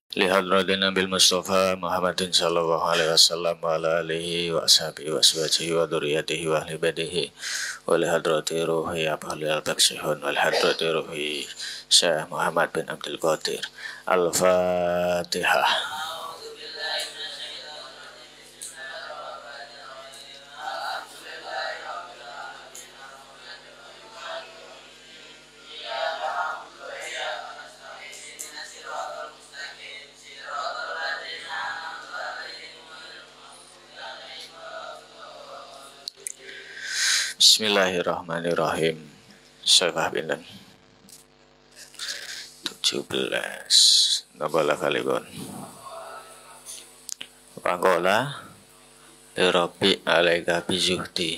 Lihadrati Nabil Mustafa Muhammadin sallallahu alaihi wasallam wa ala alihi wa ashabihi wa aswajihi wa dhurriyyatihi wa ahli badihi wa lihadrati ruhi Abdul Al-Baksihun wa lihadrati ruhi Syekh Muhammad bin Abdul Qadir. Al-Fatihah. Bismillahirrahmanirrahim. Syafah binten 17 Nabala kalibun Waqala Lirabi alaika bizuhdi.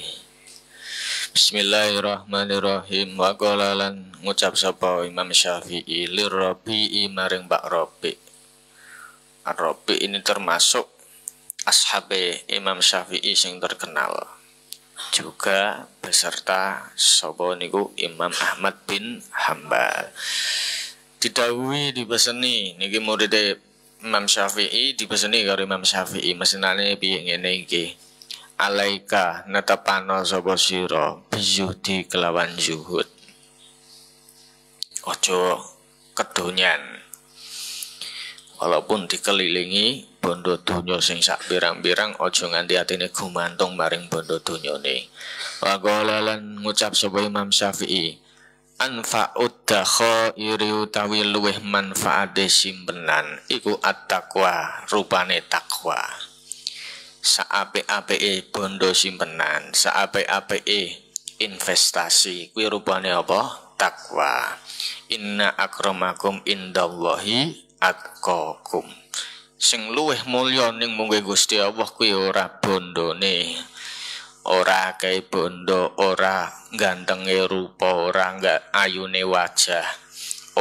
Bismillahirrahmanirrahim. Waqala lan ngucap sapa Imam Syafi'i lirabi maring Pak Rabi. Ar-Rabi ini termasuk ashabe Imam Syafi'i sing terkenal, juga beserta sapa niku Imam Ahmad bin Hambal. Didhawuhi dipeseni niki murid Imam Syafi'i, dipeseni karo Imam Syafi'i mesinane piye ngene iki. Alaika netepano sapa sira bizuhdi kelawan zuhud. Ojo kedonyan. Walaupun dikelilingi bondo donya sing sak pirang-pirang, aja nganti atine gumantung maring bondo donyane. Wa qala lan ngucap sapa Imam Syafi'i, anfa'ud dakhairi utawi luweh manfaate simpenan iku at-taqwa, rupane takwa. Saapik-apike bondo simpenan, saapik-apike investasi kuwi rupane apa? Takwa. Inna akramakum indallahi atqakum. Sing luweh mulya ning mungke Gusti Allah kuwi ora bondone, ora kae bondo, ora gantenge rupa, ora enggak ayune wajah,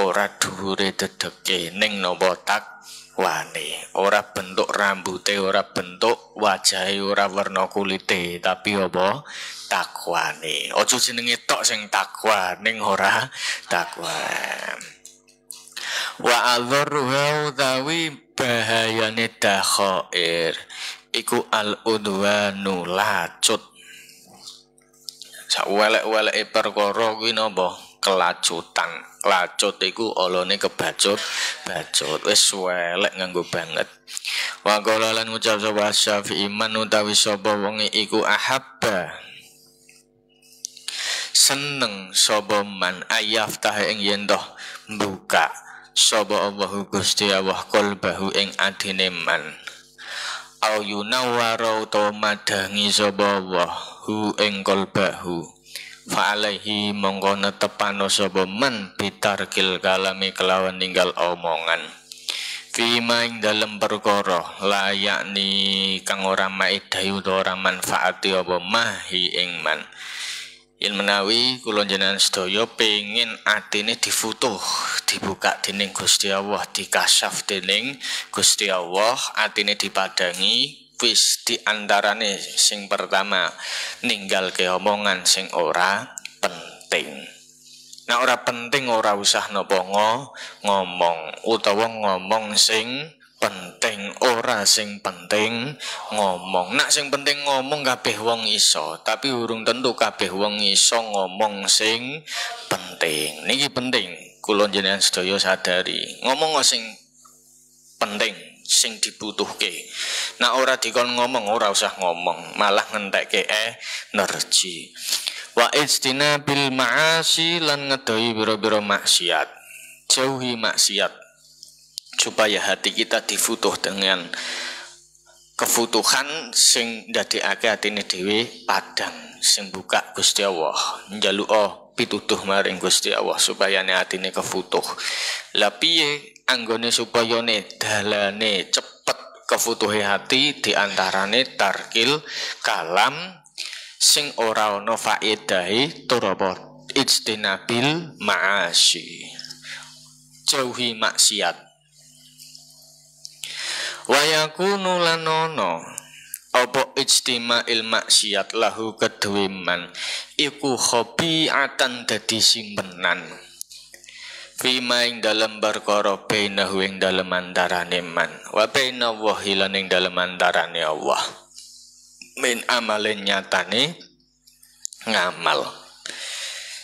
ora dhuwure dedeke, ning napa takwane, ora bentuk rambute, ora bentuk wajahe, ora warna kulite, tapi apa? Takwane. Aja jenenge tok sing takwa, ning ora takwa. Wa adzarruha utawi bahayane dakhair iku al-udwanu lacut. Sak welek-weleke perkara kuwi napa? Kelacutan. Lacut iku olone kebacut-bacut. Wis welek nganggo banget. Wa qala lan ngucap sapa Syafi'i man utawi sapa wonge iku ahabba seneng sapa man ayaftah ing yen toh mbuka sapa Allahu Gusti Allah qalbahu ing adine man au yunawwara utawa madangi sapa Allah hu ing qalbahu fa alaihi mongko netepano sapa man bitarkil kalami kelawan ninggal omongan fi maing dalem perkara layakni kang ora maedahi utawa ora manfaati apa mahi ing man. Yen menawi kula jenengan sedaya pengin atine difutuh, dibuka dening Gusti Allah, dikasyaf dening Gusti Allah, atine dipadangi, wis diantarane sing pertama ninggalke omongan sing ora penting. Nah ora penting ora usah napa ngomong, utawa ngomong sing penting, ora sing penting ngomong. Nak sing penting ngomong kabeh wong iso, tapi urung tentu kabeh wong iso ngomong sing penting. Niki penting kula jenengan sedaya sadari. Ngomong sing penting, sing dibutuhke. Nak ora dikon ngomong, ora usah ngomong, malah ngentekke energi. Wa ijtinabil ma'asi lan ngedohi biro-biro maksiat. Jauhi maksiat supaya hati kita difutuh dengan kefutuhan sing ndadekake atine dhewe padang, sing buka Gusti Allah, njaluk pituduh maring Gusti Allah supaya atine kefutuh. Lah piye anggone supaya dalane cepet kefutuhe hati diantarane tarkil kalam sing ora ana faedahe tur apa ijtinabil ma'asi, jauhi maksiat. Wa yakunu lanono apa ijtima'il maksiat lahu kedue man iku khobi'atan dadi simpenan Fima ing dalem perkara bainahu ing dalem antarane man wa baina Allahi lan ing dalem antarane Allah min amalin nyatane ngamal.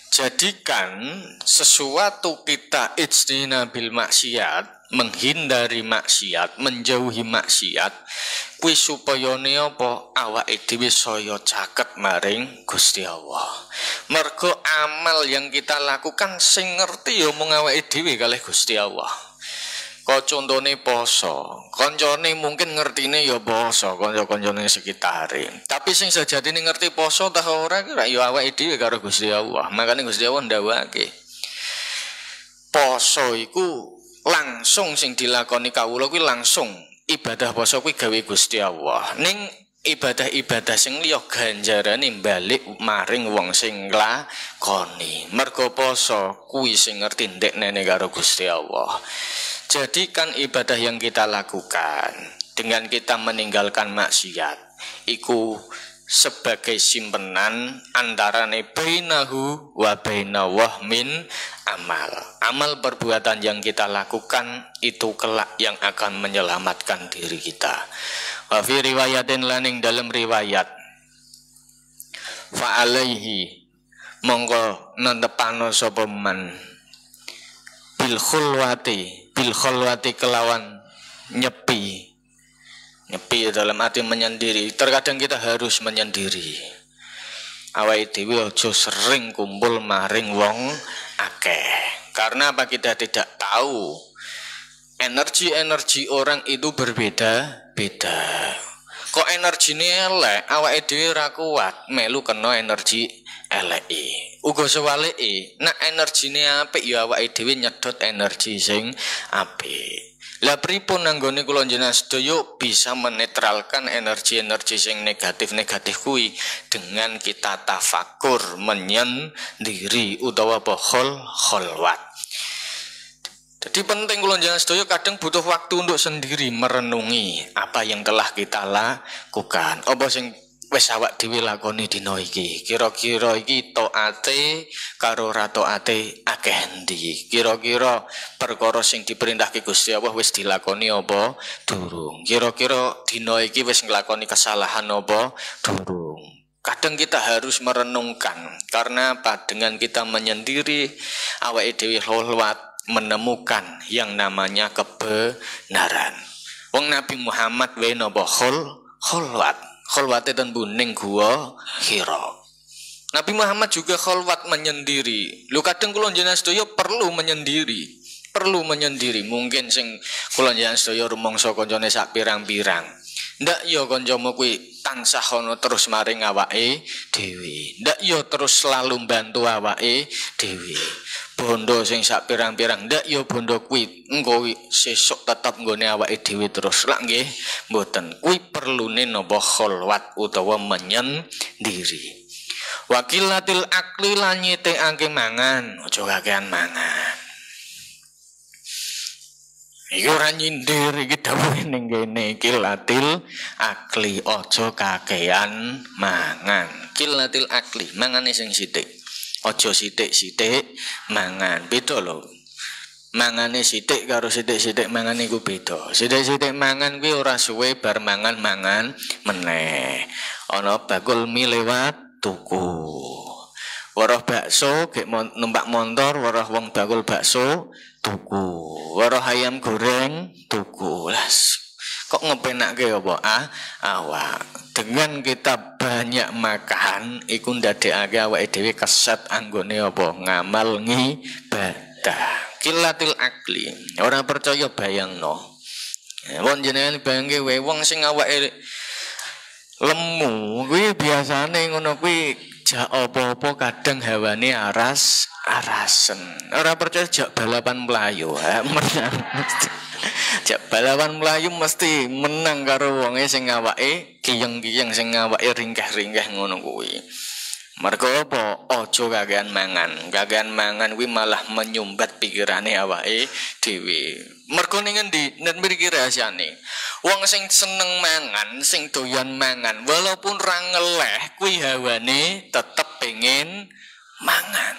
Jadikan sesuatu kita ijtina bil maksiat, menghindari maksiat, menjauhi maksiat, kuwi supayane apa awake dhewe saya caket maring Gusti Allah. Mergo amal yang kita lakukan sing ngerti ya mung awake dhewe kalih Gusti Allah. Kok contone poso, koncone mungkin ngertine ya poso, kanca-kancane sekitare. Tapi sing sejatine ngerti poso ta ora kira ya awake dhewe karo Gusti Allah. Makane Gusti Allah ndawake. Poso iku langsung sing dilakoni kawula kuwi langsung ibadah poso kuwi gawe Gusti Allah. Ning ibadah-ibadah sing liya ganjarane balik maring wong sing nglakoni. Mergo poso kuwi sing ngerti ndekne karo Gusti Allah. Jadikan ibadah yang kita lakukan dengan kita meninggalkan maksiat iku sebagai simpenan antarane bainahu wa baina wahmin amal. Amal perbuatan yang kita lakukan itu kelak yang akan menyelamatkan diri kita. Wa fi riwayatin laning dalam riwayat fa alaihi monggo nentepano sapa man bil khulwati kelawan nyepi dalam arti menyendiri. Terkadang kita harus menyendiri. Awake dhewe aja sering kumpul maring wong akeh. Karena apa? Kita tidak tahu energi orang itu berbeda-beda. Kok energine elek, awake dhewe ora kuat melu kena energi eleke. Uga sewalike, nek energine apik ya awake dhewe nyedot energi sing apik. Lah pripun nanggone kula njenengan sedaya bisa menetralkan energi-energi sing negatif-negatif kuwi dengan kita tafakur menyendiri utawa kholwat. Jadi penting kula njenengan sedaya kadang butuh waktu untuk sendiri merenungi apa yang telah kita lakukan. Apa sing wis awak dhewe lakoni dina iki. Kira-kira iki taate karo ora taate akeh endi? Kira-kira perkara sing diperintahke Gusti Allah wis dilakoni apa durung? Kira-kira dina iki wis nglakoni kesalahan apa durung? Kadang kita harus merenungkan karena apa? Dengan kita menyendiri awake dhewe kholwat menemukan yang namanya kebenaran. Wong Nabi Muhammad wae napa kholwat. Kholwate ten buning gua Hira. Nabi Muhammad juga kholwat menyendiri. Lu kadang kula njenengan sedaya perlu menyendiri. Mungkin sing kula njenengan sedaya rumangsa kancane sak pirang-pirang. Ndak ya kancamu kuwi tansah ana terus maring awake dhewe. Ndak ya terus selalu bantu awake dhewe. Bondo sing sak pirang-pirang ndak ya bondo kuwi engko sesuk tetep nggone awake dhewe terus lak nggih mboten. Kuwi perlune napa kholwat utawa menyendiri. Wakilatil akli lan nyitekake mangan, aja kakean mangan. Iki ora nyindir iki dawuhe ning kene kilatil akli aja kakean mangan. Kilatil akli mangane sing sithik. Aja sithik-sithik mangan. Beda lho. Mangane sithik karo sithik-sithik mangan iku beda. Sithik-sithik mangan kuwi ora suwe bar mangan-mangan meneh. Ana bakul mie lewat tuku. Weruh bakso gek numpak motor, weruh wong bakul bakso tuku. Weruh ayam goreng tuku. Las kok ngepenake apa? Awak. Dengan kita banyak makan iku ndadekake awake dhewe keset anggone apa? Ngamal ngibadah. Kilatil akli. Ora percaya bayangno. Wong jenengan bayangke wong sing awake lemu kuwi biasane ngono kuwi jak apa-apa kadang hawane arasen. Ora percaya jak balapan mlayu. Jak balapan mlayu mesti menang karo wonge sing awake kiyeng-kiyeng sing awake ringkeh-ringkeh ngono kuwi. Mergo apa? Aja kakean mangan. Kakean mangan kuwi malah menyumbat pikirane awake dhewe. Mergo ning endi? Nek mriki rahasiane. Wong sing seneng mangan, sing doyan mangan, walaupun ra ngeleh kuwi hawane tetep pengen mangan.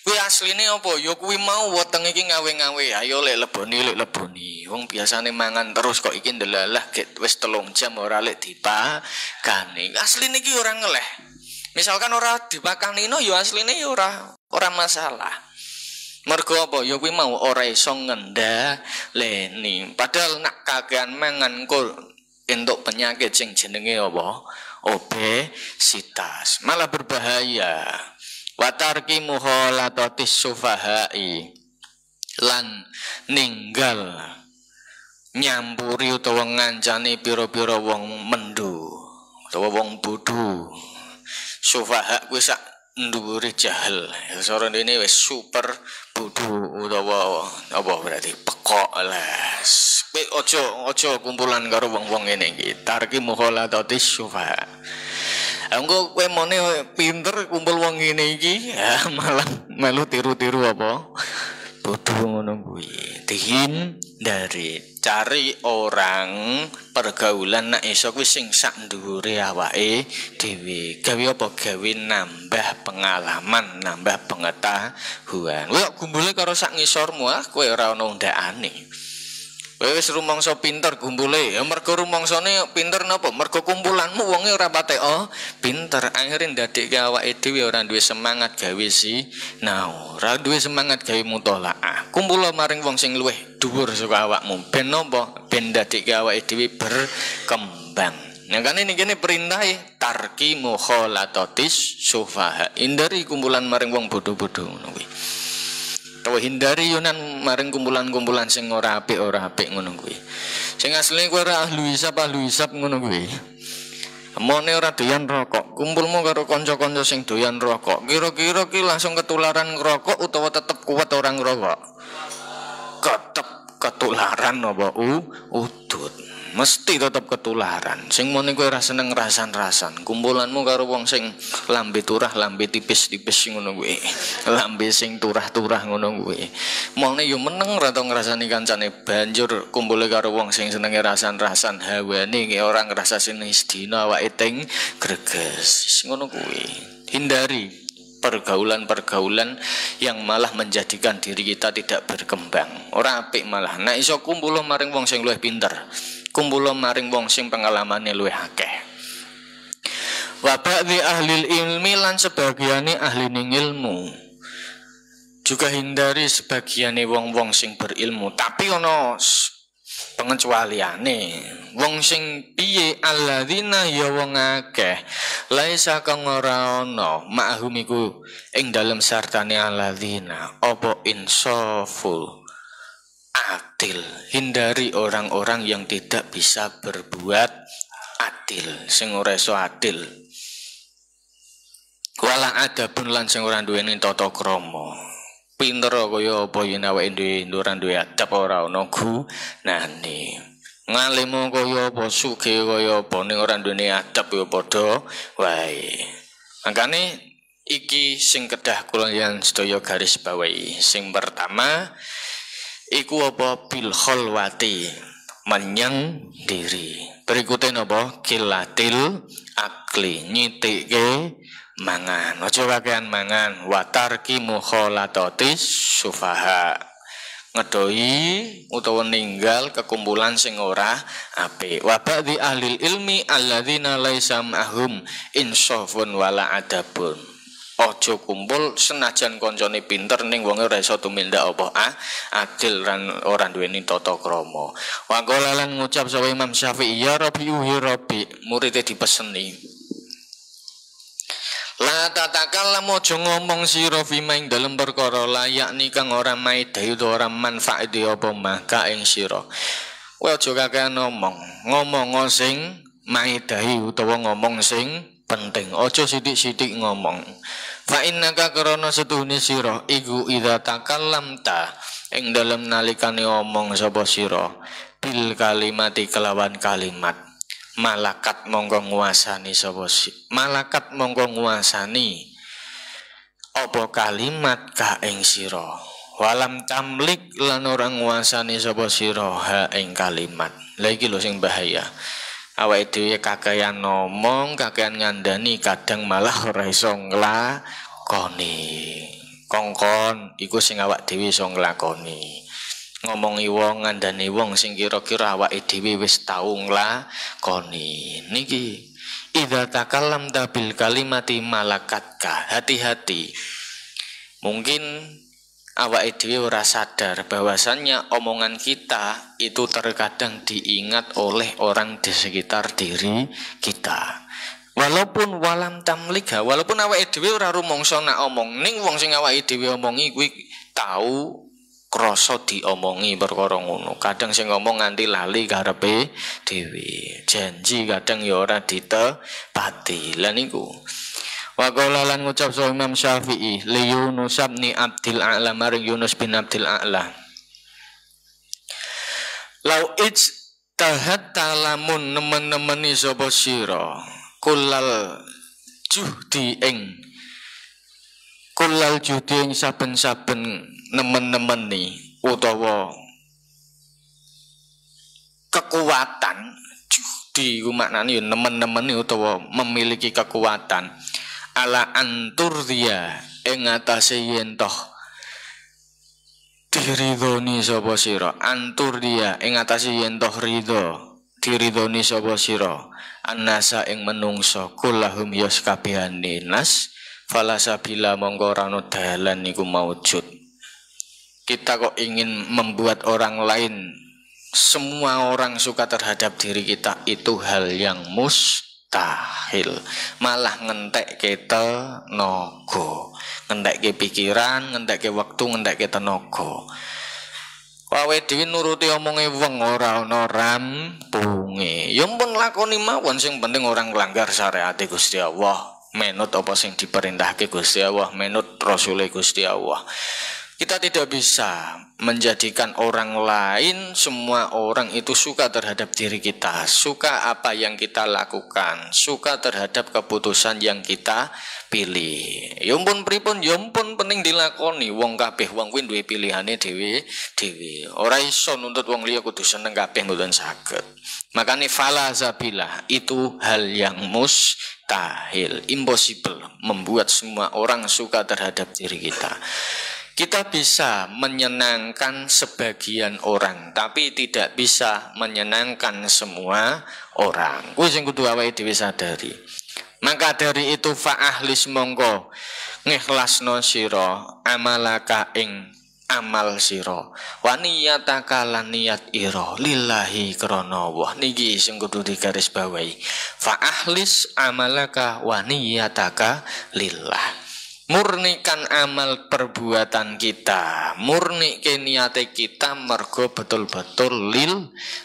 Kuwi asline apa? Ya kuwi mau weteng iki ngawe-ngawe. Ayo lek leboni. Wong biasane mangan terus kok iki ndelalah get wis 3 jam ora lek dipakani. Asline iki ora ngeleh. Misalkan ora dipakanino ya asline ya ora masalah. Mergo apa? Ya kuwi mau ora iso ngendhaleni. Padahal nak kakean mangan kok entuk penyakit sing jenenge apa? Obesitas. Malah berbahaya. Watarki muholatatis sufahai lan ninggal nyampuri utawa ngancani pira-pira wong mendu utawa wong bodho. Sufaha kuwi sak ndhuwure jahil. Ya sore dene wis super bodho utawa apa berarti pekok les. Kowe aja kumpulan karo wong-wong ngene iki. Tarki muholatatis sufaha. Engko kowe mone pinter kumpul wong ngene iki, ya malah melu tiru-tiru apa? Bodho ngono kuwi. Dihindari, cari orang pergaulan nek iso kuwi sing sak ndhuwure awake dhewe. Gawe apa? Gawe nambah pengalaman, nambah pengetahuan. Kowe kumpule karo sak ngisormu, kowe ora ono ndakane. Kowe wis rumangsa pinter kumpule, ya mergo rumangsane pinter napa? Mergo kumpulanmu wonge ora patek pinter, akhire ndadekke awake dhewe ora duwe semangat gawe sinau, ora duwe semangat gawe mutolaah. Kumpul maring wong sing luwih dhuwur saka awakmu, ben napa? Ben ndadekke awake dhewe berkembang. Nah kan ini kene perintahe tarki mukhalatatis sufaha. Hindari kumpulan maring wong bodho-bodho ngono kuwi. Tawa hindari yunan maring kumpulan-kumpulan sing ora apik ngono kuwi. Sing asline kowe ora ahli hisab ngono kuwi. Mone ora doyan rokok, kumpulmu karo kanca-kanca sing doyan rokok. Kira-kira ki langsung ketularan ngerokok utawa tetep kuat orang ngerokok? Tetep ketularan apa udut. Mesti tetep ketularan. Sing mone kowe ora seneng rasan-rasan. Kumpulanmu karo wong sing lambe turah, lambe tipis-tipis ngono kuwi. Lambe sing turah-turah ngono kuwi. Mone yo meneng ra tau ngrasani kancane, banjur kumpule karo wong sing senenge rasan-rasan, hawane ki ora ngrasani sedina awake ting greges. Ngono kuwi. Hindari pergaulan-pergaulan yang malah menjadikan diri kita tidak berkembang. Ora apik malah. Nek iso kumpul maring wong sing luwih pinter. Kumpul maring wong sing pengalamane luwih akeh. Wa ba'dhi ahli ilmi lan sebagiane ahli ilmu. Juga hindari sebagiane wong-wong sing berilmu, tapi ana pengecualiane. Wong sing piye alladzina ya wong akeh laisa kang ora ana ma'hum iku ing dalem sartane alladzina apa insaful adil. Hindari orang-orang yang tidak bisa berbuat adil, sing ora iso adil. Wala adabun lan sing ora duweni tata krama. Pinter kaya apa yen awake dhewe ora duwe adab ora ana gunane. Ngalimu kaya apa sugih kaya apa ning ora duweni adab ya padha wae. Makane iki sing kedah kula yen sedaya garis bawahi. Sing pertama iku apa bil khalwati menyendiri. Berikutnya apa? Kilatil akli nyitike mangan. Aja kakean mangan. Watarki mukhalatatis sufaha. Ngedoi utawa ninggal kekumpulan sing ora apik. Wa ba'dhi ahli ilmi alladzina laisa ma'hum insafun wala adabun. Ojo kumpul senajan koncone pinter ning wong ora iso tumindak apa adil lan ora duweni tata krama. Wa qala lan ngucap sapa Imam Syafi'i ya Rabbi muridé dipeseni. La tatakallamu aja ngomong sira fi maing dalem perkara layak ni kang ora maidai utawa ora manfaati apa maka ing sira. Kowe aja kakean ngomong sing maidai utawa ngomong sing penting, ojo sidik-sidik ngomong. Fa innaka karana setuhune sira iku idza takallamta ing dalem nalikane omong sapa sira bil kalimati kelawan kalimat malakat mongko nguasani sapa malakat mongko nguasani apa kalimat ka ing sira walam tamlik lan ora nguasani sapa sira ha ing kalimat. Lha iki lho sing bahaya. Awake dhewe kakean ngomong, kakean ngandani, kadang malah ora iso nglakoni. kongkon iku sing awak dhewe iso nglakoni. Ngomongi wong ngandani wong sing kira-kira awake dhewe wis tau nglakoni. Niki idza takallamta bil kalimati malakatka, hati-hati. Mungkin awake dhewe ora sadar bahwasannya omongan kita itu terkadang diingat oleh orang di sekitar diri kita. Walaupun walam tamliha, walaupun awake dhewe ora rumangsa nak omong ning wong sing awake dhewe omongi kuwi tau krasa diomongi perkara ngono. Kadang sing ngomong nganti lali karepe dhewe. Janji kadang ya ora ditepati. Lah niku wa qala lan ngucap sapa Imam Syafi'i li Yunus bin Abdil A'la maring Yunus bin Abdil A'la. Lau ijtahat talamun nemen-nemeni sapa sira kullal juhdi ing saben-saben nemen-nemeni utawa kekuatan. Juhdi ku maknane ya nemen-nemeni utawa memiliki kekuatan. Ala anturdia ing atase yen toh diridhoni sapa sira. Anturdia ing atase yen toh ridho diridhoni sapa sira annasa ing menungso kullahum yas kabehane nas falasabila mongko ora ana dalan niku maujud. Kita kok ingin membuat orang lain, semua orang suka terhadap diri kita, itu hal yang mustahil. Malah ngentek kita tenaga, ngentek ke pikiran, ngentek ke waktu, ngentek ke tenaga. Wae dhewe nuruti omonge wong ora ana rampunge. Ya pun lakoni mawon, sing penting orang nglanggar syariat Gusti Allah, menut apa sing diperintahke Gusti Allah, menut Rasul Gusti Allah. Kita tidak bisa menjadikan orang lain, semua orang itu suka terhadap diri kita, suka apa yang kita lakukan, suka terhadap keputusan yang kita pilih. Yampun pripun, yampun penting dilakoni. Wong kabeh wong kuwi duwe pilihane dhewe-dhewe. Ora iso nuntut wong liya kudu seneng kabeh mboten saged. Makane fala zabilah itu hal yang mustahil, impossible membuat semua orang suka terhadap diri kita. Kita bisa menyenangkan sebagian orang, tapi tidak bisa menyenangkan semua orang. Kuwi sing kudu awake dhewe sadari. Maka dari itu fa'ahlis mongko ngikhlasno sira amalaka ing amal sira wa niyataka lan niat ira lillahi krana Allah. Niki sing kudu digarisbawahi. Fa'ahlis amalaka wa niyataka lillah. Murnikan amal perbuatan kita, murni ke niate kita mergo betul-betul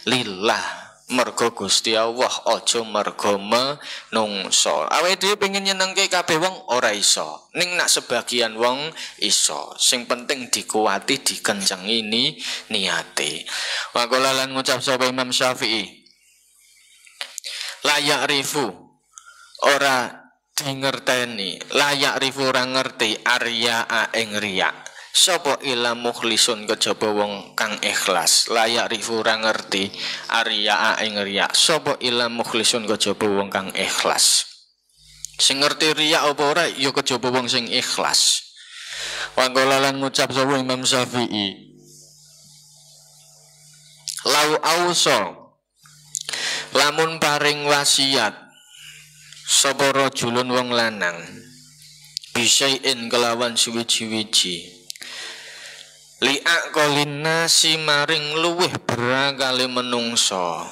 lillah, mergo Gusti Allah, aja mergo menungso. Awake dhewe pengen nyenengke kabeh wong ora iso, ning nak sebagian wong iso. Sing penting dikuati, dikencengi niate. Wa qala lan ngucap sapa Imam Syafi'i, la ya'rifu ora ngerteni layak rifu ora ngerti arya ing riya sapa ila mukhlisun kejaba wong kang ikhlas. Layak rifu ora ngerti arya ing riya sapa ila mukhlisun kejaba wong kang ikhlas. Sing ngerti riya apa ora ya kejaba wong sing ikhlas. Wa qala lan ngucap sapa Imam Syafi'i, lau auso lamun paring wasiat sapa rajulun wong lanang bisain kelawan suwi-wiji liak kolin nasi maring luweh berakale menungso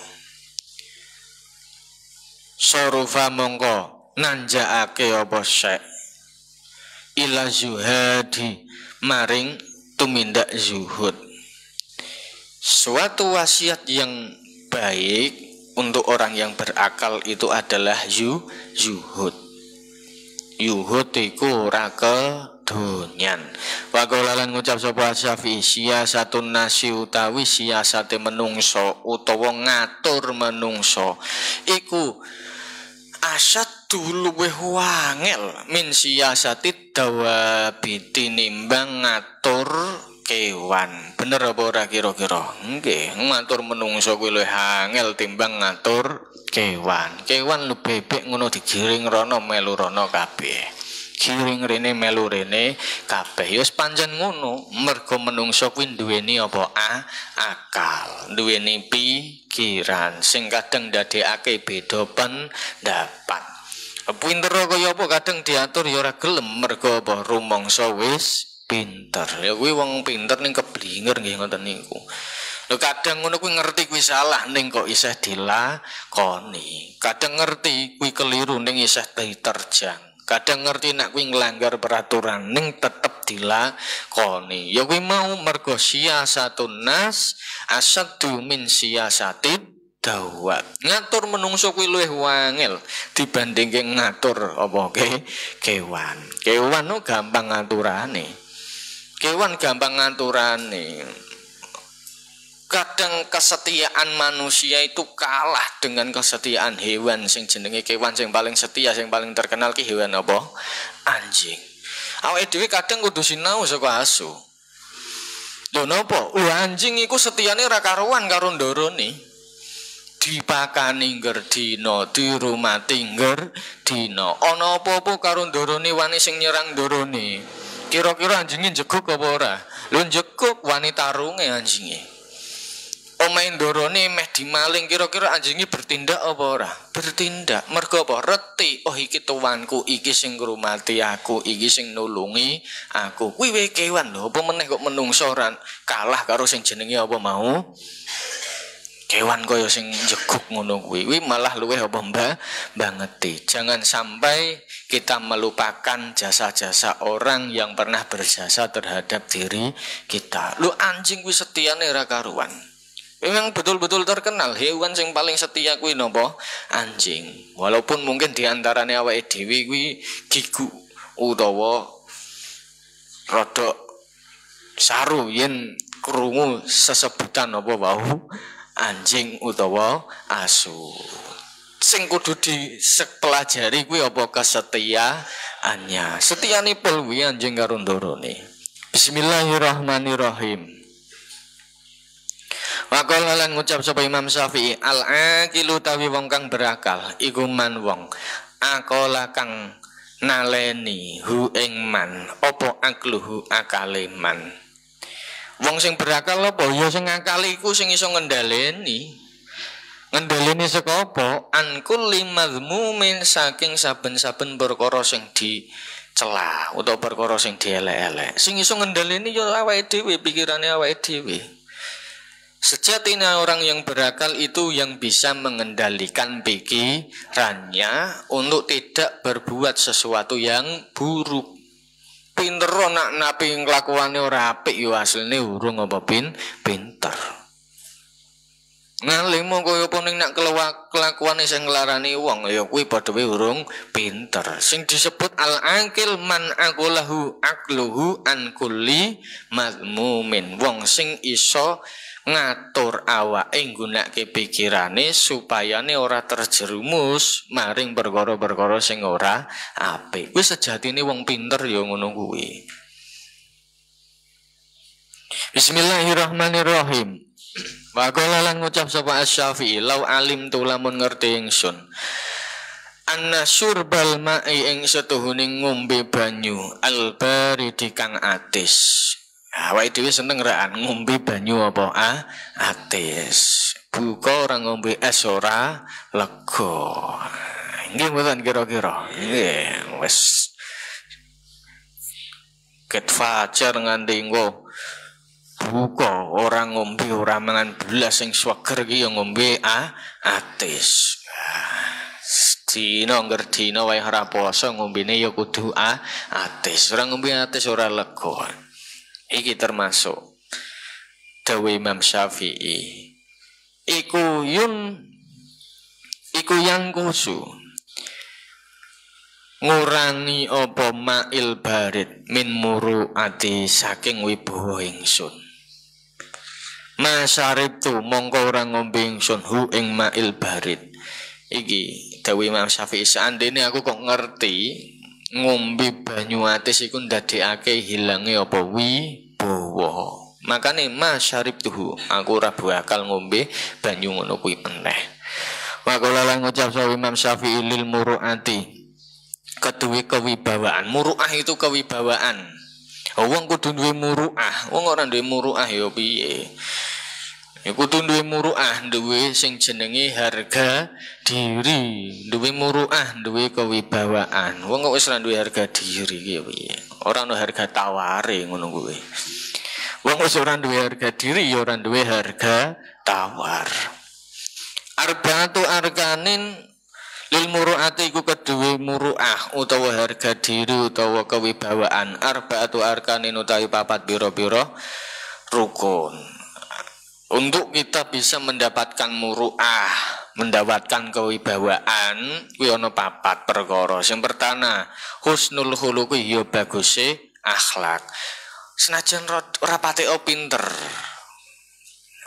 sorufa mongko nanjaake apa syek ila zuhadi maring tumindak zuhud. Suatu wasiat yang baik untuk orang yang berakal itu adalah zuhud. Yuhud iku ora kedonyan. Wa qala lan ngucap sapa Syafi'i, siyasatun nasi utawi siyasate menungso utawa ngatur menungso iku asad luweh wangel min siyasati dawabi tinimbang ngatur kewan. Bener apa ora kira-kira? Nggih, ngatur menungso kuwi luwih angel timbang ngatur kewan. Kewan lu bebek ngono digiring rono melu rono kabeh. giring rene melu rene kabeh. Ya wis pancen ngono, mergo menungso kuwi duweni apa akal, duweni pikiran sing kadang ndadekake beda pendapat. Pinter kaya apa kadang diatur ya ora gelem mergo apa rumangsa wis pinter. Ya kuwi wong pinter ning keblinger nggih ngoten niku. Lho kadang ngono kuwi ngerti kuwi salah ning kok isih dilakoni. Kadang ngerti kuwi keliru ning isih diterjang. Kadang ngerti nek kuwi nglanggar peraturan ning tetep dilakoni. Ya kuwi mau mergo siasatun nas asaddu min siasatid dawat. Ngatur menungso kuwi luwih wangel dibandingke ngatur apa kewan. Kewan no gampang ngaturane. Kewan gampang ngaturane. Kadang kesetiaan manusia itu kalah dengan kesetiaan hewan sing jenenge kewan sing paling setia, sing paling terkenal ki hewan apa? Anjing. Awake dhewe kadang kudu sinau saka asu. Lho napa? Anjing iku setiane ra karuan karo ndorone. Dipakani ngerdina, dirumati ngerdina. Ana apa-apa karo ndorone wani sing nyerang ndorone. Kira-kira anjinge njeguk apa ora? Lho njeguk wani tarunge anjinge. Omahe ndorone meh dimaling, kira-kira anjinge bertindak apa ora? Bertindak. Mergo apa? Reti, oh iki tuanku, iki sing ngrumati aku, iki sing nulungi aku. Kuwi wae kewan lho, apa meneh kok menungso ora kalah karo sing jenenge apa mau? Kewan kaya sing njeguk ngono kuwi malah luwih apa bangeti. Jangan sampai kita melupakan jasa-jasa orang yang pernah berjasa terhadap diri kita. Lu anjing kuwi setiane ra karuan. Memang betul-betul terkenal hewan sing paling setia kuwi napa? Anjing. Walaupun mungkin diantarane awake dhewe kuwi gigu utawa rada saru yen krungu sesebutan apa wau anjing utawa asu. Sing kudu dipelajari kuwi apa kesetiaannya. Setiane pol kuwi anjing karo ndorone. Bismillahirrahmanirrahim. Waqala lan ngucap sapa Imam Syafi'i, al-aqilu tawi wong kang berakal iku man wong aqala kang naleni hu ing man apa akluhu akale man. Wong sing berakal apa ya sing akal iku sing iso ngendhaleni saka apa an kulli madhmumin saking saben-saben perkara sing dicela utawa perkara sing dielek-elek. Sing iso ngendhaleni ya awake dhewe, pikirane awake dhewe. Sejatinya orang yang berakal itu yang bisa mengendalikan pikirannya untuk tidak berbuat sesuatu yang buruk. Pinter nak napi nglakuane ora apik yo asline urung apa pinter. Ngalimo kaya apa ning nak kelakuane sing nglarani wong ya kuwi padha wae urung pinter. Sing disebut al-aqil man aqulahu aqluhu an kulli madmumin. Wong sing iso ngatur awake nggunakake pikirane supayane ora terjerumus maring perkara-perkara sing ora apik. Kuwi sejatine wong pinter ya ngono kuwi. Bismillahirrahmanirrahim. Wa qala lan ngucap sapa Asy-Syafi'i, lau alim tu lamun ngerti ingsun. Anna syurbal ma'i ing setuhune ngombe banyu al-baridi kang atis. Awake dhewe seneng raan ngombe banyu apa atis. Buka ora ngombe es ora lega. Nggih mboten kira-kira. Nggih, wis ket fajar nganti engko buka ora ngombe ora mangan belas sing swager iki ya ngombe atis. Dina ngerdina wae ora poso ngombene ya kudu atis. Ora ngombe atis ora lega. Iki termasuk dawuh Imam Syafi'i. Iku yang kusu ngurangi apa ma'il barid min muru'ati saking wibawa ingsun. Masyaribtu mongko ora ngombe ingsun hu ing ma'il barid. Iki dawuh Imam Syafi'i, seandainya aku kok ngerti ngombe banyu atis iku ndadekake hilange apa wibawa. Makane masyaribtuhu aku ora bakal ngombe banyu ngono kuwi meneh. Wa qala lan ngucap sapa Imam Syafi'i lil muru'ati Keduwe kewibawaan. Muruah itu kewibawaan. Wong kudu duwe muruah. Wong ora duwe muruah ya piye? Ya kudu duwe muruah, duwe sing jenenge harga diri, duwe muruah, duwe kewibawaan. Wong kok wis ora duwe harga diri ki piye? Ora ono harga taware ngono kuwi. Wong wis ora duwe harga diri ya ora duwe harga tawar. Arba'atu arkanin lil muru'ati iku keduwe muru'ah utawa harga diri utawa kewibawaan. Arba'atu arkanin utawi papat biro-biro rukun. Untuk kita bisa mendapatkan muru'ah, mendapatkan kewibawaan, kuwi ana papat perkara. Sing pertama, husnul khuluq ya baguse akhlak. Senajan ora patek pinter.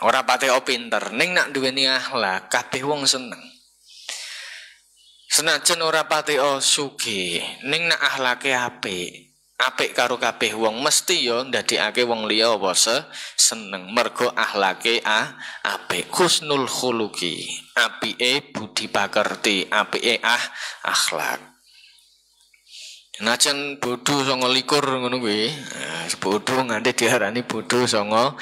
Ora patek pinter, ning nak duweni akhlak kabeh wong seneng. Senajan ora patek sugih, ning nak akhlake apik karo kabeh wong mesti yo ndadekake wong liya apa seneng mergo akhlake apik. Husnul khuluqi, apike budi pakerti, apike akhlak. Najan bodho 29 ngono kuwi. Bodho nganti diarani bodho 29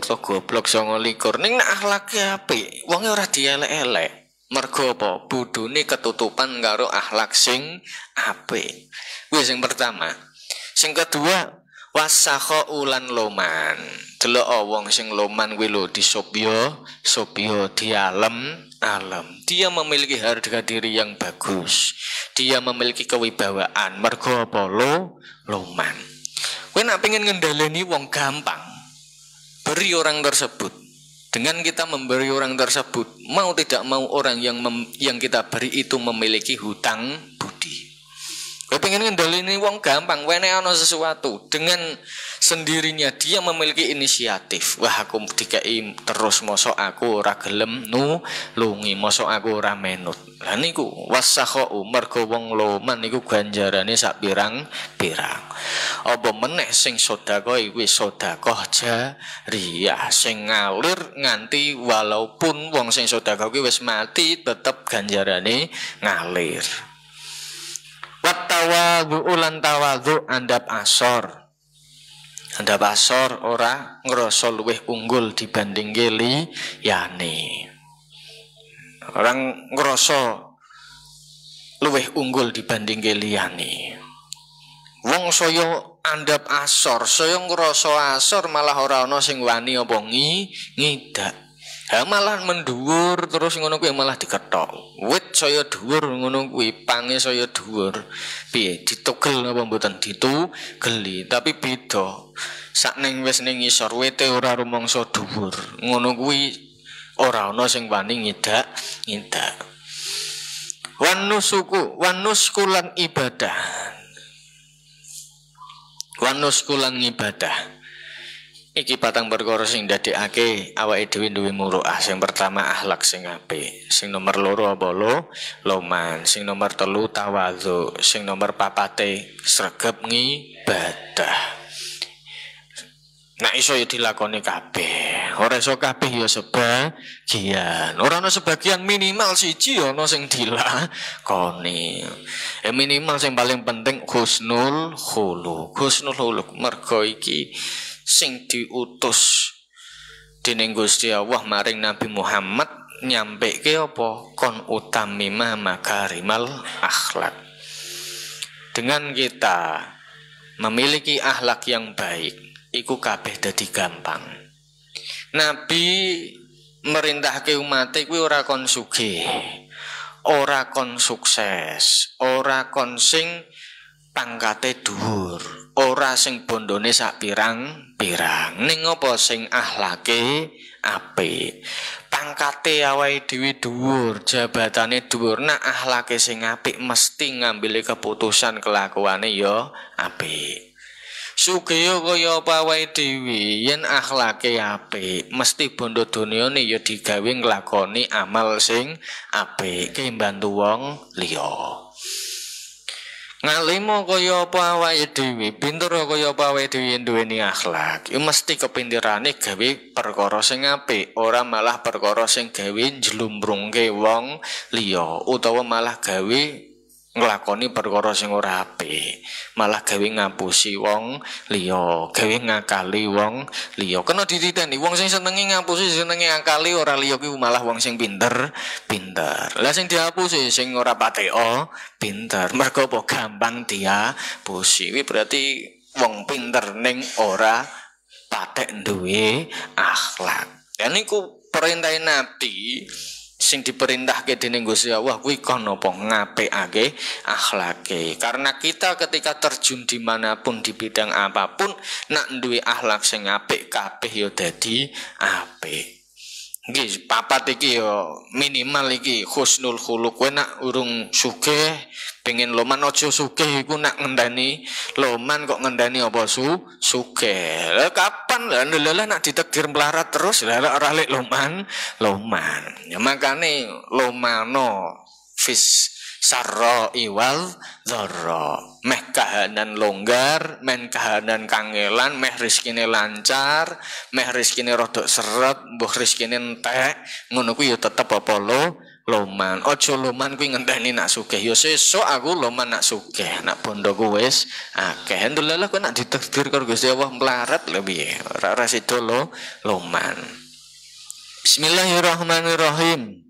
to goblok 29. Ning nek akhlake apik, wonge ora dielek-elek. Mergo apa? Bodhone ketutupan karo akhlak sing apik. Kuwi sing pertama. Sing kedua, wasakha ulan loman. Delok wong sing loman kuwi lho disobya dialem. Dia memiliki harga diri yang bagus. Dia memiliki kewibawaan. Mergo apa? Loman. Kowe nek pengen ngendhaleni wong gampang. Beri orang tersebut. Dengan kita memberi orang tersebut, mau tidak mau orang yang kita beri itu memiliki hutang budi. Kowe pengen ngendhaleni wong gampang, wene ana sesuatu dengan sendirinya dia memiliki inisiatif. Wah, aku dikai terus mosok aku ora gelem nulungi, mosok aku ora menut. Lah niku wasakhau mergo wong loman niku ganjarane sak pirang-pirang. Apa meneh sing sedekah kuwi sedekah jariyah sing ngalir nganti walaupun wong sing sedekah kuwi wis mati tetep ganjarane ngalir. Wattawadhu ulan tawadhu andap asor. Andap asor ora ngrasa luwih unggul dibanding liyane. Orang ngrasa luwih unggul dibanding liyane. Wong saya andap asor, saya ngrasa asor malah ora ana sing wani apa ngidak. Ha malah mendhuwur terus ngono kuwi malah dikethok. Wit saya dhuwur ngono kuwi, pange saya dhuwur. Piye ditugel apa mboten ditugeli, tapi beda. Sak ning wis ning ngisor wite ora rumangsa dhuwur. Ngono kuwi ora ana sing wani ngidak. Wanuskulan ibadah. Wanuskulan ibadah. Iki patang perkara sing ndadekake awake dhewe duwe muruah. Sing pertama akhlak sing apik, sing nomor 2 apa loman, sing nomor 3 tawadhu, sing nomor 4 sregep ngibadah. Nah iso ya dilakoni kabeh. Ora iso kabeh ya sebagian. Ora ana sebagian, minimal siji ana sing dilakoni. Minimal sing paling penting husnul khuluq. Husnul khuluq mergo iki sing diutus dening Gusti Allah maring Nabi Muhammad nyampeke apa kon utamima makarimal akhlak. Dengan kita memiliki akhlak yang baik, iku kabeh dadi gampang. Nabi merintahke umat kuwi ora kon sugih, ora kon sukses, ora kon sing pangkate dhuwur, ora sing bondone sak pirang-pirang, ning apa sing akhlake apik. Pangkate awake dhewe dhuwur, jabatane dhuwur, nak akhlake sing apik mesti ngambil keputusan kelakuane ya apik. Sugih kaya apa awake dhewe, yen akhlake apik, mesti bondo donyane ya digawe nglakoni amal sing apik, mbantu wong liya. Ngalimo kaya apa awake dhewe, pinter kaya apa awake dhewe duweni akhlak. Iku mesti kepintirane gawe perkara sing apik, ora malah perkara sing gawe njlumbrungke wong liya utawa malah gawe nglakoni perkara sing ora apik, malah gawe ngapusi wong liya, gawe ngakali wong liya. Kena dititeni wong sing senengi ngapusi, senengi ngakali ora liya kuwi malah wong sing pinter. Lah sing dihapusi sing ora pateka pinter. Mergo apa gampang dihapusi. Kuwi berarti wong pinter ning ora patek duwe akhlak. Ya niku perintah Nabi sing diperintahke dening Gusti Allah kuwi kono apa ngapikake akhlake. Karena kita ketika terjun dimanapun di bidang apapun nak duwe akhlak sing apik kabeh ya dadi apik. Iki papat iki yo minimal iki husnul khuluq. Kowe nak urung sugih pengen loman aja sugih iku nak ngendani loman kok ngendani apa sugih. Lah kapan lah nak ditegir melarat terus lah ora lek loman. Ya makane lomano fis sarra iwal dzarra. Meh kahanan longgar, men kahanan kangelan, meh rezekine lancar, meh rezekine rodok seret, mbuh rezekine entek, ngono kuwi ya tetep apa loman. Aja loman kuwi ngenteni nak sugih. Ya sesuk aku loman nak sugih, nak bondoku wis akeh. Alhamdulillah kok nak ditakdir karo Gusti Allah melarat lho piye. Ora sida loman. Bismillahirrahmanirrahim.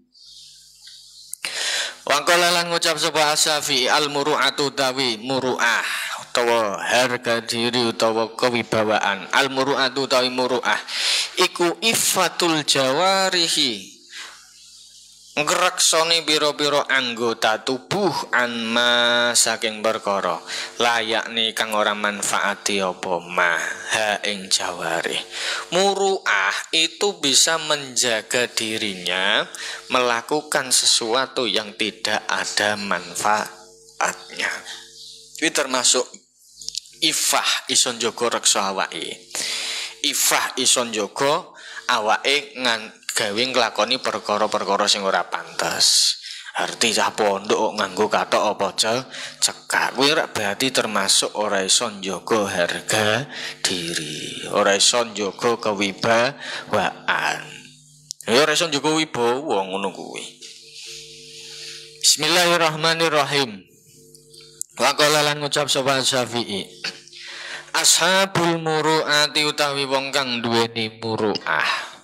Wa qala lan ngucap sapa Asy-Syafi'i al-muru'atu tawi muru'ah utawa harga diri utawa kewibawaan. Al-muru'atu tawi muru'ah iku iffatul jawarihi ngreksoni biro-biro anggota tubuh anma saking perkara layakne kang ora manfaati apa mah ha ing jawari. Muru'ah itu bisa menjaga dirinya melakukan sesuatu yang tidak ada manfaatnya. Ini termasuk ifah ison jogo reksa awake. Ifah ison jogo awake gawe nglakoni perkara-perkara sing ora pantes. Arti cah pondok nganggo kathok apa cekak. Kuwi berarti termasuk ora iso njaga harga diri, ora iso njaga kewibawaan. Ya ora iso njaga wibawa ngono kuwi. Bismillahirrahmanirrahim. Wa qala lan ngucap sapa Syafi'i. Ashabul muru'ati utawi wong kang duweni muru'ah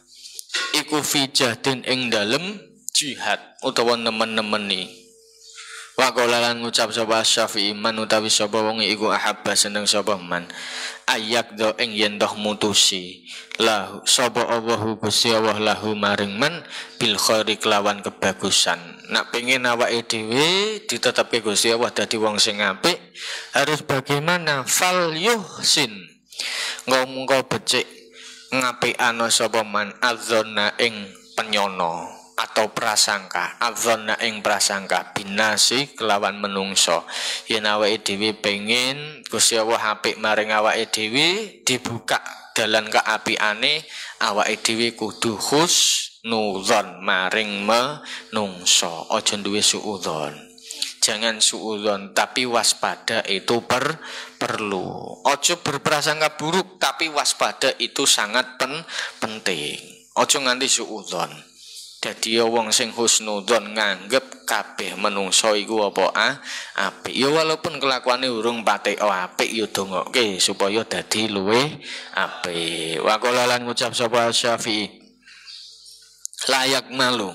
iku fi jahdin ing dalem jihad utawa nemen-nemeni. Wa qala lan ngucap sapa Syafi'i man utawi sapa wong iku ahabba seneng sapa man ayak do ing yen toh mutusi lahu sapa Allahu Gusti Allah lahu maring man bil khairi kelawan kebagusan. Nak pengen awake dhewe ditetepke Gusti Allah dadi wong sing apik harus bagaimana fal yuhsin ngomong becik ngapikana sapa man adzonna ing penyono atau prasangka, adzonna ing prasangka binasi kelawan menungso. Yen awake dhewe pengen Gusti Allah apik maring awake dhewe dibuka dalan keapiane awake dhewe kudu husnudzon maring menungso. Aja duwe suudzon. Jangan suudzon tapi waspada itu perlu. Ojo berprasangka buruk tapi waspada itu sangat penting. Ojo nganti suudzon. Dadi wong sing husnudzon nganggep kabeh menungso iku apa apik. Ya walaupun kelakuane urung patek apik ya dongokke supaya dadi luwih apik. Wa qala lan ngucap sapa Syafi'i. Layak malu.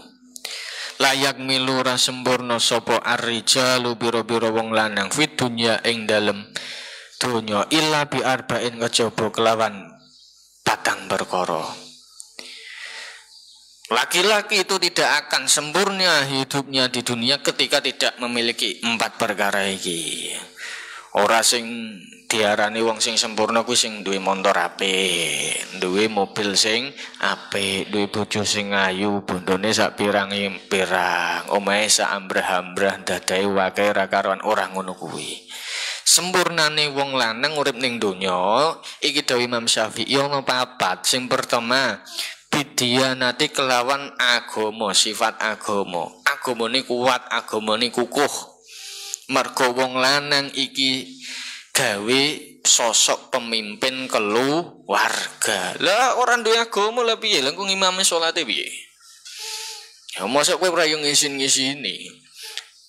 Layak milu ra sempurna sapa ar-rijalu biro-biro wong lanang fit dunya ing dalem donya illa bi arba'in kejaba kelawan patang perkara. Laki-laki itu tidak akan sempurna hidupnya di dunia ketika tidak memiliki 4 perkara iki. Ora sing diarani wong sing sempurna kuwi sing duwe motor apik, duwe mobil sing apik, duwe bojo sing ayu, bondone sak pirang-pirang, omahe sak ambrah-ambrah, dadahe wae ra karuan, ora ngono kuwi. Sempurnane wong lanang urip ning donya iki dawuh Imam Syafi'i ana 4. Sing pertama bidianati kelawan agama, sifat agama. Agamane kuat, agamane kukuh. Mergo wong lanang iki gawe sosok pemimpin keluarga. Lah orang duwe agama lha piye? Lah kok imame salate piye? Ya mosok kowe ora yo ngisin-ngisini.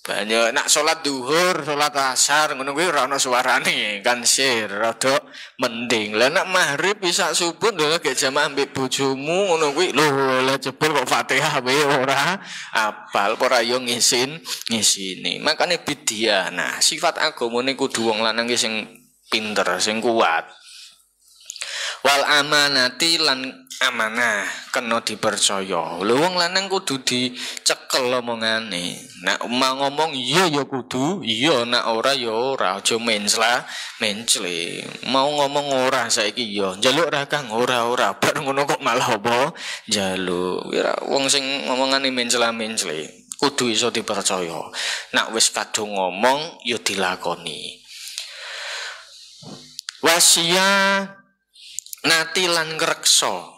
Banyak nak salat duhur, salat asar ngono kuwi ora ono suarane kan sir rada mending. Lah nak maghrib isa subuh lho gek jamaah ambek bojomu ngono kuwi lho lah jebul kok Fatihah wae ora apal ora yo ngisini. Makane bidia. Nah, sifat agamane kudu wong lanang ki sing pinter, sing kuat. Wal amanati lan amanah kena dipercaya. Lho wong lanang kudu dicekel omongane. Nek ngomong iya ya kudu, iya nek ora ya ora, aja mencla, mencle. Mau ngomong ora saiki ya, njaluk ra Kang ora bar ngono kok malah apa? Njaluk. Ora wong sing ngomongane mencle kudu iso dipercaya. Nek wis kadung ngomong ya dilakoni. Wasia nati lan ngreksa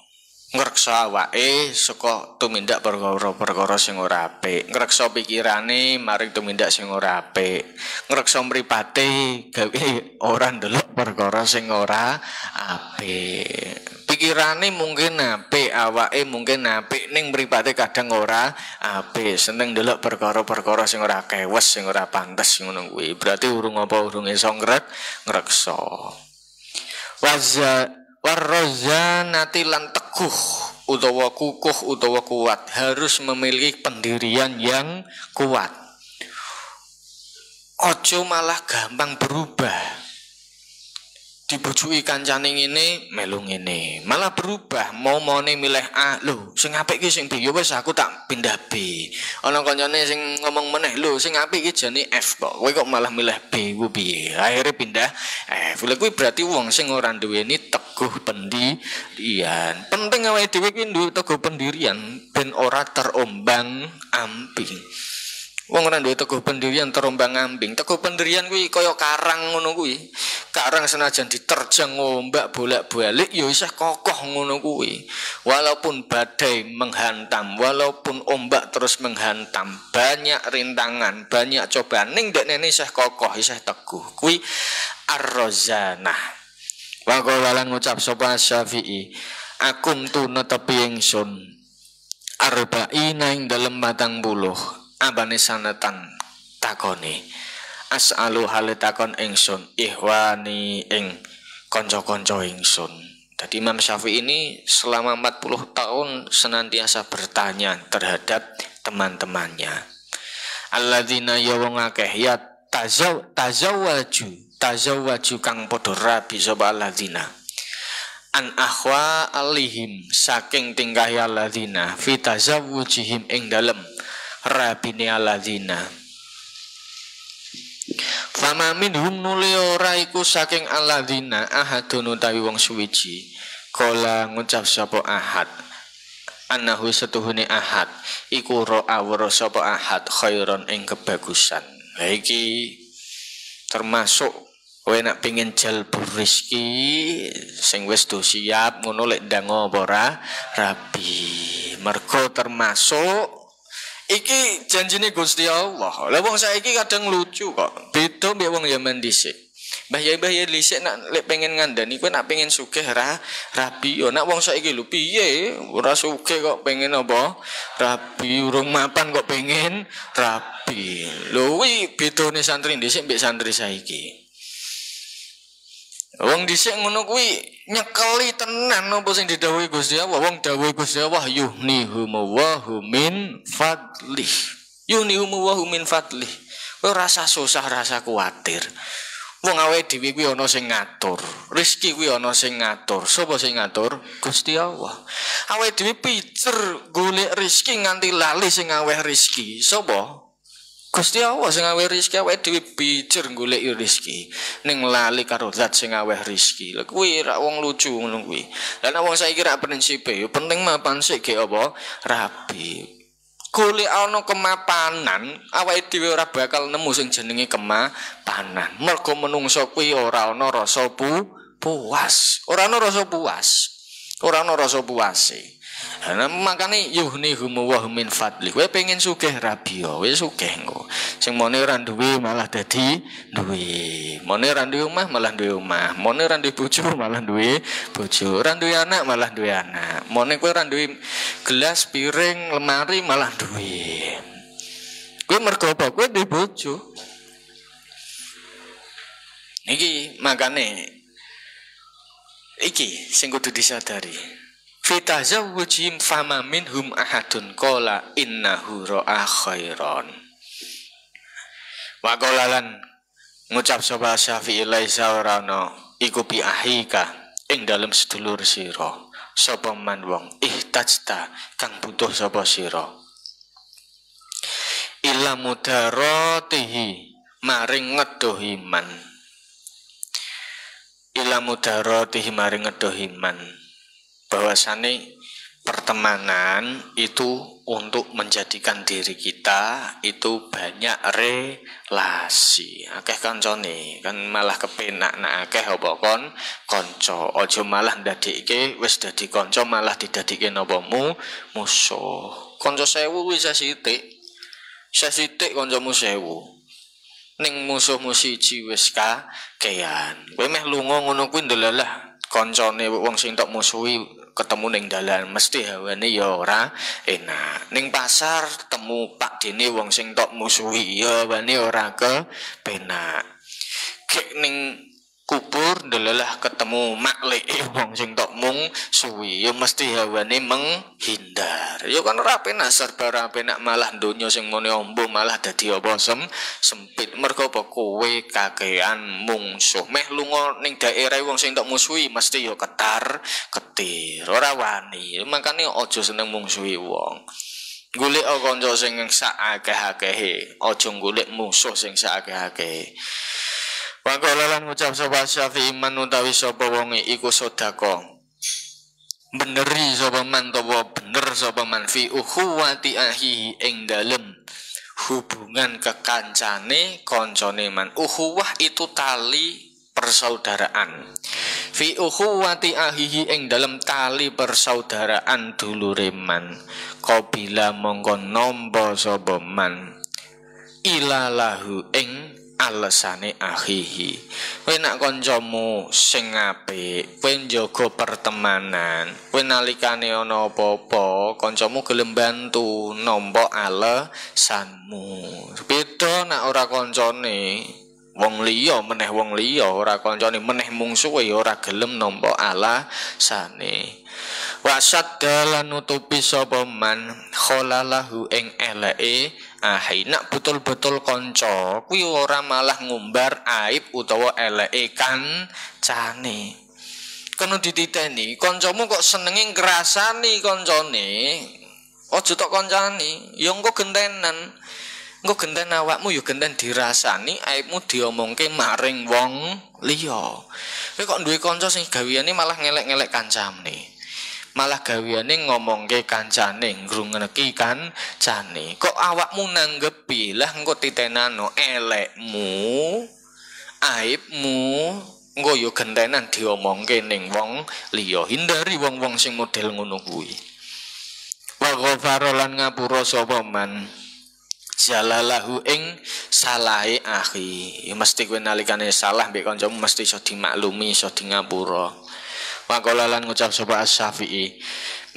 awake saka tumindak perkara-perkara sing ora apik, ngreksa pikirane maring tumindak sing ora apik, ngreksa mripate gawe ora ndelok perkara sing ora apik. Pikirane mungkin apik, awake mungkin apik ning mripate kadang ora apik, seneng ndelok perkara-perkara sing ora kewes, sing ora pantes ngono kuwi. Berarti urung iso ngreksa. Warroza nati lan teguh utawa kukuh utawa kuat harus memiliki pendirian yang kuat. Ojo malah gampang berubah. Dibujuki kancane ngene melu ngene, malah berubah momone milih A. Lho, sing apik ki sing B, ya wis aku tak pindah B. Ana kancane sing ngomong meneh, lho sing apik ki jane F kok. Kowe kok malah milih B ku piye? Akhire pindah F. Lha kuwi berarti wong sing ora duweni teguh pendirian. Penting awake dhewe kuwi duwe teguh pendirian ben ora terombang-ambing. Wong ora duwe teguh pendirian terombang-ambing. Teguh pendirian kuwi kaya karang ngono kuwi. Karang senajan diterjang ombak bolak-balik ya isih kokoh ngono kuwi. Walaupun badai menghantam, walaupun ombak terus menghantam, banyak rintangan, banyak cobaan ning dekne isih kokoh, isih teguh. Kuwi ar-rozanah. Wa qawalan ngucap sapa Syafi'i, akum tu netepi ingsun arba'ina ing dalem 40 abane sanatan takone as'alu hale takon ingsun ihwani ing kanca-kanca ingsun. Jadi Imam Syafi'i ini selama 40 tahun senantiasa bertanya terhadap teman-temannya. Alladzina ya wong akeh ya tazawwaju kang padha rabi sapa alladzina an akhwa alihim saking tingkah alladzina fi tazawwujihim ing dalem rabine alladzina. Fama minhum nuli ora iku saking alladzina ahadun utawi wong suwiji kala ngucap sapa ahad annahu setuhune ahad iku ra'a wa sapa ahad khairon ing kebagusan. Lah iki termasuk kowe nek pengin jalbur rezeki sing wis do siap ngono lek ndang apa ora rabi. Mergo termasuk iki janjine Gusti Allah. Lah wong saiki kadang lucu kok. Beda mbek wong zaman dhisik. Mbah Yai dhisik nak lek pengen ngandani kowe nak pengen sugih rabi yo. Nak wong saiki lho piye ora sugih kok pengen apa? Rabi urung mapan kok pengen rabi. Lho kuwi bedane santri dhisik mbek santri saiki. Wong dhisik ngono kuwi nyekeli tenan apa sing didhawuhi Gusti Allah. Wong dawuh Gusti Allah yuhnihum wa min fadlih. Yuhnihum wa min fadlih. Kowe rasa susah, rasa kuwatir. Wong awake dhewe kuwi ana sing ngatur. Rezeki kuwi ana sing ngatur. Sapa sing ngatur? Gusti Allah. Awake dhewe pijer golek rezeki nganti lali sing aweh rezeki. Sapa? Gusti Allah sing aweh rezeki. Awake dhewe pijer golek rezeki ning lali karo zat sing aweh rezeki. Lha kuwi rak wong lucu ngono kuwi. Lah nek wong saiki rak prinsipe yo penting mapan sik ge apa? Rabi. Golek ana kemapanan, awake dhewe ora bakal nemu sing jenenge kemapanan. Mergo menungso kuwi ora ana rasa puas. Ora ana rasa puas. Ora ana rasa puase. Nah, makane yuhnihum wa min fadli. Kowe pengen sugih rabi yo, wis sugih engko. Sing mone ora duwe malah dadi duwe. Mone ora duwe omah malah duwe omah. Mone ora duwe bojo malah duwe bojo. Ora duwe anak malah duwe anak. Mone kowe ora duwe gelas, piring, lemari malah duwe. Kowe mergo apa? Kowe duwe bojo. Iki makane iki sing kudu disadari. Fitazawwujim fama minhum ahadun qala innahu ra'a khairan. Wa qalalan ngucap sapa Syafi'i laisa orana iku bi ahika ing dalem sedulur sira sapa man wong ihtajta kang butuh sapa sira ila mudaratihi maring ngedohi man ila mudaratihi maring ngedohi man bahwasane pertemanan itu untuk menjadikan diri kita itu banyak relasi. Akeh kancane kan malah kepenak nek akeh apa kon kanca. Aja malah ndadike wis dadi kanca malah didadike napa musuh. Kanca 1000 wis sithik. Sithik kancamu 1000. Ning musuhmu siji wis kakean. Kowe meh lunga ngono kuwi ndelalah kancane wong sing tok musuhi ketemu ning dalan mesti hawane ya ora enak. Ning pasar temu Pak Dene wong sing tok musuhi ya hawane ora kepenak. Gek ning kubur ndelalah ketemu makleke wong sing tok mung suwi ya mesti hawane menghindar. Ya kan ora penak serba ora penak malah donya sing mune ombo malah dadi apa sempit. Mergo apa kowe kakean mungsuh. Meh lunga ning daerah wong sing tok musuhi mesti ya ketir ora wani. Makane aja seneng mungsuhi wong. Golek kanca sing sak akeh-akehe, aja golek musuh sing sak akeh-akehe. Wangkolalan ngucap sapa Syafi'i man utawi sapa wonge iku sedekah. Beneri sapa man utawa bener sapa man fi ukhuwati ahi ing dalem hubungan kekancane kancane man. Ukhuwah itu tali persaudaraan. Fi ukhuwati ahihi ing dalem tali persaudaraan dulure man. Qabila mongko nampa sapa man ilalahu ing alesane ahihi. Kowe nak kancamu sing apik, kowe njaga pertemanan. Kowe nalikane ana apa-apa, kancamu gelem bantu nampa alesanmu. Beda nak ora kancane wong liya meneh wong liya ora kancane meneh mungsuhe ora gelem nampa alasane. Wasad dalan nutupi sapa man kholalahu ing eleke ahi. Nak betul-betul kanca kuwi ora malah ngumbar aib utawa eleke kancane. Kono dititeni kancamu kok senenge ngrasani kancane. Aja tok kancane, ya engko gentenan. Engko genten awakmu ya genten dirasani aibmu diomongke maring wong liya. Kowe kok duwe kanca sing gaweane malah ngelek-ngelek kancane. Malah gaweane ngomongke kancane, ngrungeki kancane. Kok awakmu nanggepi lah engko titenano elekmu, aibmu, engko yo gentenan diomongke ning wong liya. Hindari wong-wong sing model ngono kuwi. Wa ghafara lan ngapura sapa man jalalahu ing salahe akhi. Ya mesti kowe nalikane salah mbek kancamu mesti iso dimaklumi, iso di ngapura. Waqalalan ngucap sapa Asy-Syafi'i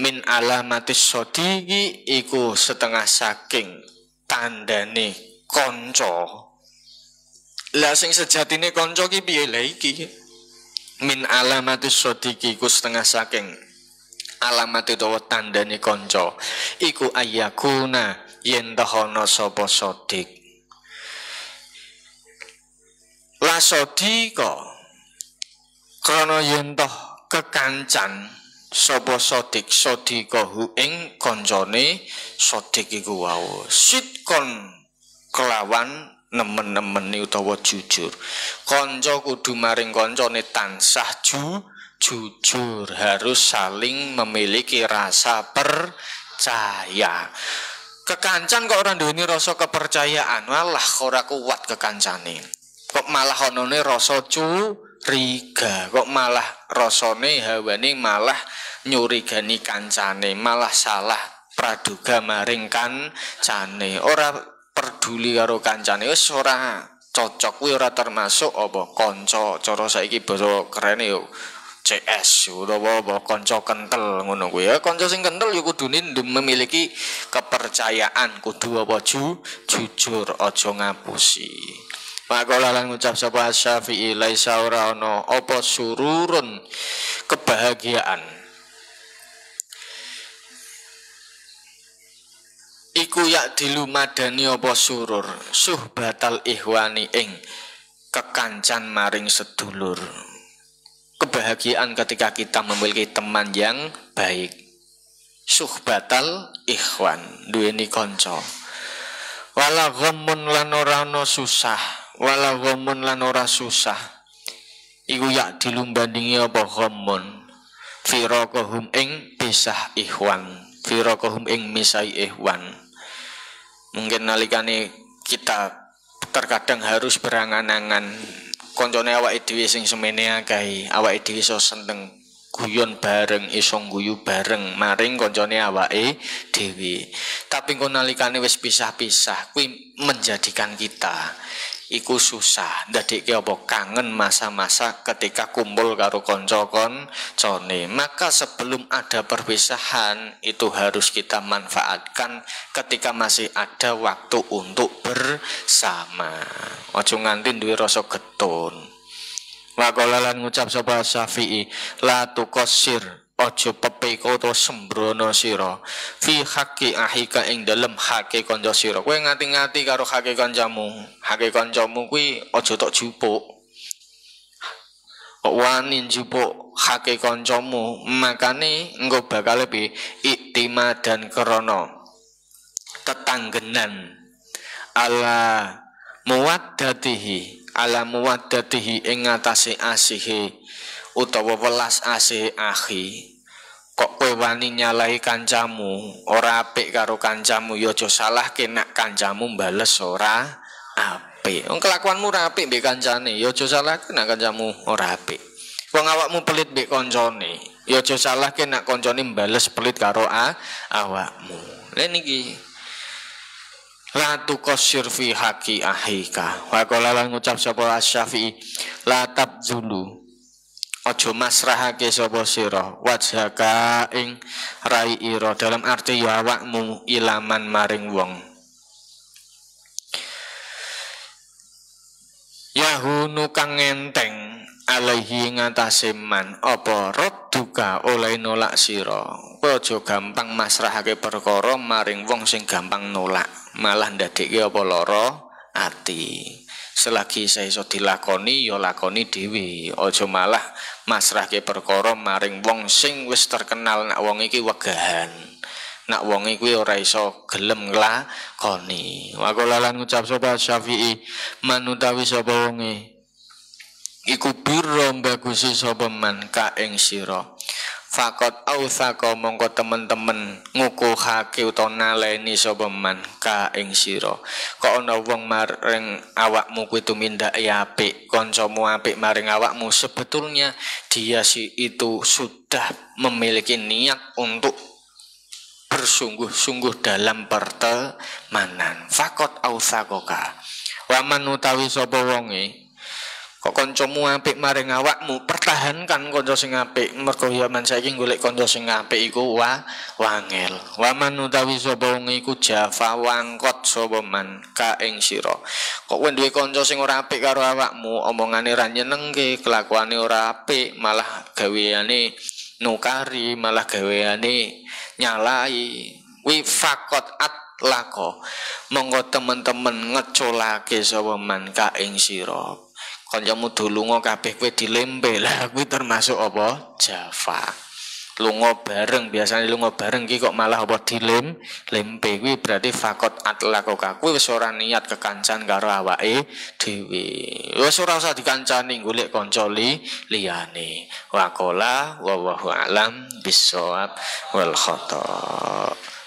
min alamatis sadiqi iku setengah saking tandane kanca. Lah sing sejatine kanca ki piye lha iki? Min alamatis sadiqi iku setengah saking alamat utawa tandane kanca. Iku ayakuna yen tahono sapa sadiq. La sadiqa krana yen toh kekancan sapa sodik sodikahu ing kancane sodik iku wau sitkon kelawan nemen-nemeni utawa jujur. Kanca kudu maring kancane tansah jujur, harus saling memiliki rasa percaya. Kekancan kok ora duweni rasa kepercayaan, malah ora kuat kekancane. Kok malah onone rasa curiga, kok malah rasane hawane malah nyurigani kancane, malah salah praduga maring kancane. Ora peduli karo kancane, wis ora cocok kuwi ora termasuk apa kanca. Cara saiki basa kerene yo CS utawa kanca kentel ngono kuwi ya. Kanca sing kentel ya kudune memiliki kepercayaan, kudu apa jujur, aja ngapusi. Maka lan ngucap sapa Syafi'i laisa ora ana apa sururun kebahagiaan iku yak dilumadani apa surur suhbatal ihwani ing kekancan maring sedulur. Kebahagiaan ketika kita memiliki teman yang baik. Suhbatal ikhwan, duweni kanca. Wala ghammun lan ora ana susah, wala ghammun lan ora susah. Iku yak dilumbandingi apa ghammun. Firaqahum ing pisah ikhwan, firaqahum ing misai ikhwan. Mungkin nalikane kita terkadang harus berangan-angan koncone awake dhewe sing semene akeh, awake dhewe iso seneng guyon bareng, iso guyu bareng maring koncone awake dhewe. Tapi kok nalikane wis pisah-pisah kuwi menjadikan kita iku susah, ndadekke apa kangen masa-masa ketika kumpul karo kanca-kancane. Maka sebelum ada perpisahan itu harus kita manfaatkan ketika masih ada waktu untuk bersama. Aja nganti duwe rasa getun. Wa qala lan ngucap sapa Syafi'i la tuqassir ojo pepeko to sembrono sira fi haqqi ahika ing dalem hake kanca sira. Kowe ngati-ngati karo hake kancamu. Hake kancamu kuwi ojo tok jupuk. Kok wani jupuk hake kancamu, makane engko bakal lebih iktimadan krana tetanggenan ala muwaddatihi ing ngatasi asihe utawa welas asih akhi. Kok kowe wani nyalahi kancamu, ora apik karo kancamu, ya aja salahke nek kancamu bales ora apik. Wong kelakuanmu ora apik mbek kancane, ya aja salahke nek kancamu ora apik. Wong awakmu pelit mbek kancane, ya aja salahke nek kancane bales pelit karo awakmu. Lha niki la tuqassir fi haqqi ahika. Wa qala lan ngucap sapa Asy-Syafi'i la tabzulu ojo masrahake sapa sira wajhaka ing rai ira, dalam arti ya awakmu ilaman maring wong. Yahunu kang enteng alaihi ngatasé man apa radduka oleh nolak sira. Kowe aja gampang masrahake perkara maring wong sing gampang nolak, malah ndadekke apa lara ati. Selagi saya iso dilakoni ya lakoni dhewe, aja malah masrahke perkara maring wong sing wis terkenal nek wong iki wegahan, nek wong iki ora iso gelem nglakoni. Wa qala lan ngucap sapa Syafi'i manutawi sapa wonge iku birra bagusi sapa man ka ing sira fakot autsaka mongko temen-temen ngukuhake utawa naleni sapa man ka ing sira. Kok ana wong maring awakmu kuwi tumindake apik, kancamu apik maring awakmu, sebetulnya dia itu sudah memiliki niat untuk bersungguh-sungguh dalam pertemanan. Fakot autsaka wa man utawi sapa wonge kok kancamu apik maring awakmu, pertahankan kanca sing apik. Mergo zaman saiki golek kanca sing apik iku wangel. Wa man utawi sapa wong iku jafa wangkot sapa man ka ing sira. Kok kowe duwe kanca sing ora apik karo awakmu, omongane ra nyenengke, kelakuane ora apik, malah gaweane nukari, malah gaweane nyalai. Wi fakot atlaqo monggo temen-temen ngeculake sapa man ka ing sira. Kancamu dolunga kabeh kowe dilempe, lah kuwi termasuk apa? Jafa. Lunga bareng, biasanya lunga bareng ki kok malah apa lempe, kuwi berarti fakot atlaqaka. Kuwi wis ora niat kekancan karo awake dhewe. Wis ora usah dikancani golek kanca liyane. Wa qala wallahu alam bissawab wal khata.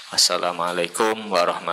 Wassalamualaikum warahmatullahi